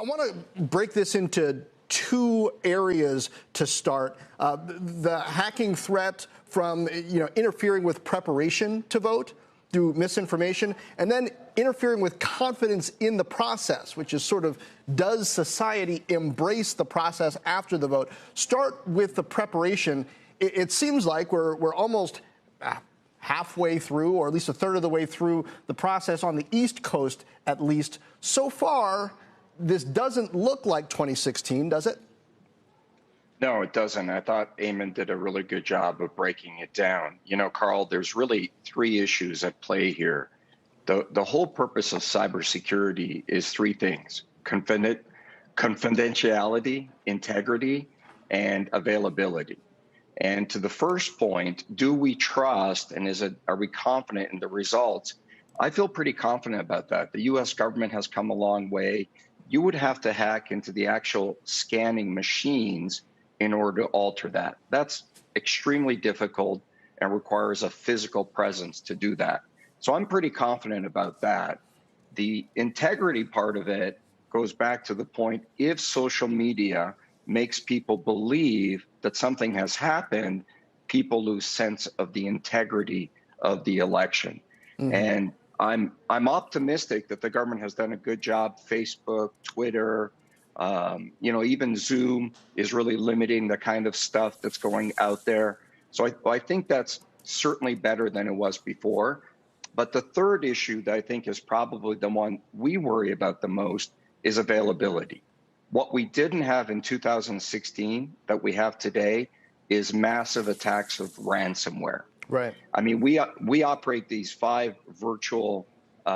I want to break this into two areas to start. The hacking threat from interfering with preparation to vote through misinformation, and then interfering with confidence in the process, which is sort of, does society embrace the process after the vote? Start with the preparation. It seems like we're almost halfway through, or at least a third of the way through the process on the East Coast, at least. So far, this doesn't look like 2016, does it? No, it doesn't. I thought Eamon did a really good job of breaking it down. You know, Carl, there's really three issues at play here. The whole purpose of cybersecurity is three things: confidentiality, integrity, and availability. And to the first point, do we trust and are we confident in the results? I feel pretty confident about that. The U.S. government has come a long way. You would have to hack into the actual scanning machines in order to alter that. That's extremely difficult and requires a physical presence to do that. So I'm pretty confident about that. The integrity part of it goes back to the point, if social media makes people believe that something has happened, people lose sense of the integrity of the election. Mm-hmm. And I'm optimistic that the government has done a good job. Facebook, Twitter, even Zoom is really limiting the kind of stuff that's going out there. So I think that's certainly better than it was before. But the third issue that I think is probably the one we worry about the most is availability. What we didn't have in 2016 that we have today is massive attacks of ransomware. Right. I mean, we operate these 5 virtual,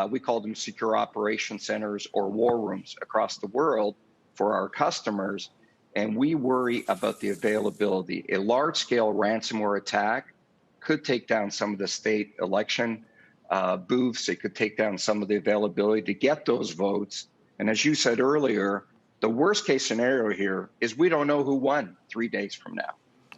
we call them secure operation centers or war rooms across the world for our customers, and we worry about the availability. A large-scale ransomware attack could take down some of the state election booths. It could take down some of the availability to get those votes. And as you said earlier, the worst-case scenario here is we don't know who won 3 days from now.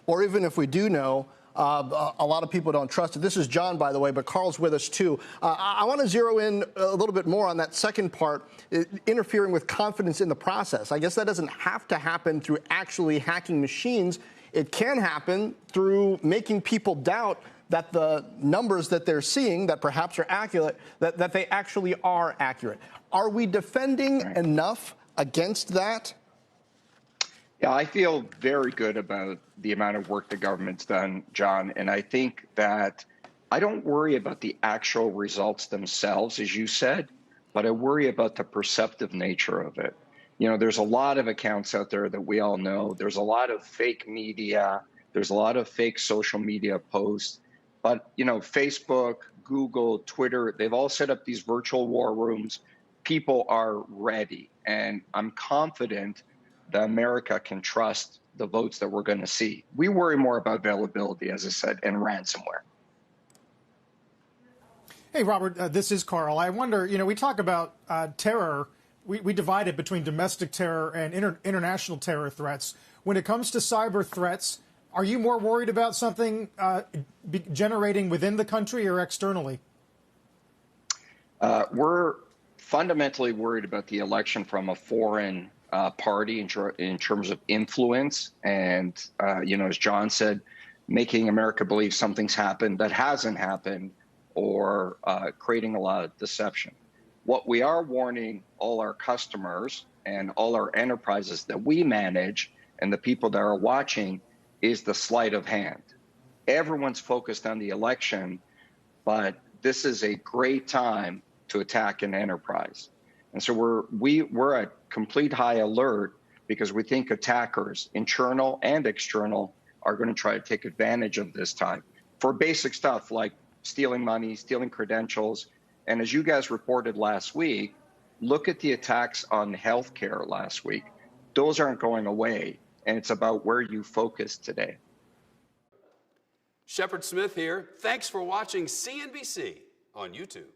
Or even if we do know, a lot of people don't trust it. This is John, by the way, but Carl's with us, too. I want to zero in a little bit more on that second part, interfering with confidence in the process. I guess that doesn't have to happen through actually hacking machines. It can happen through making people doubt that the numbers that they're seeing that perhaps are accurate, that they actually are accurate. Are we defending enough against that? Yeah, I feel very good about the amount of work the government's done, John. And I think that I don't worry about the actual results themselves, as you said, but I worry about the perceptive nature of it. You know, there's a lot of accounts out there that we all know. There's a lot of fake media. There's a lot of fake social media posts. But, Facebook, Google, Twitter, they've all set up these virtual war rooms. People are ready. And I'm confident that America can trust the votes that we're going to see. We worry more about availability, as I said, and ransomware. Hey, Robert, this is Carl. I wonder, we talk about terror. We divide it between domestic terror and international terror threats. When it comes to cyber threats, are you more worried about something generating within the country or externally? We're fundamentally worried about the election from a foreign party in terms of influence and, as John said, making America believe something's happened that hasn't happened, or creating a lot of deception. What we are warning all our customers and all our enterprises that we manage and the people that are watching is the sleight of hand. Everyone's focused on the election, but this is a great time to attack an enterprise. And so we're at complete high alert because we think attackers, internal and external, are going to try to take advantage of this time for basic stuff like stealing money, stealing credentials. And as you guys reported last week, look at the attacks on healthcare last week. Those aren't going away, and it's about where you focus today. Shepard Smith here. Thanks for watching CNBC on YouTube.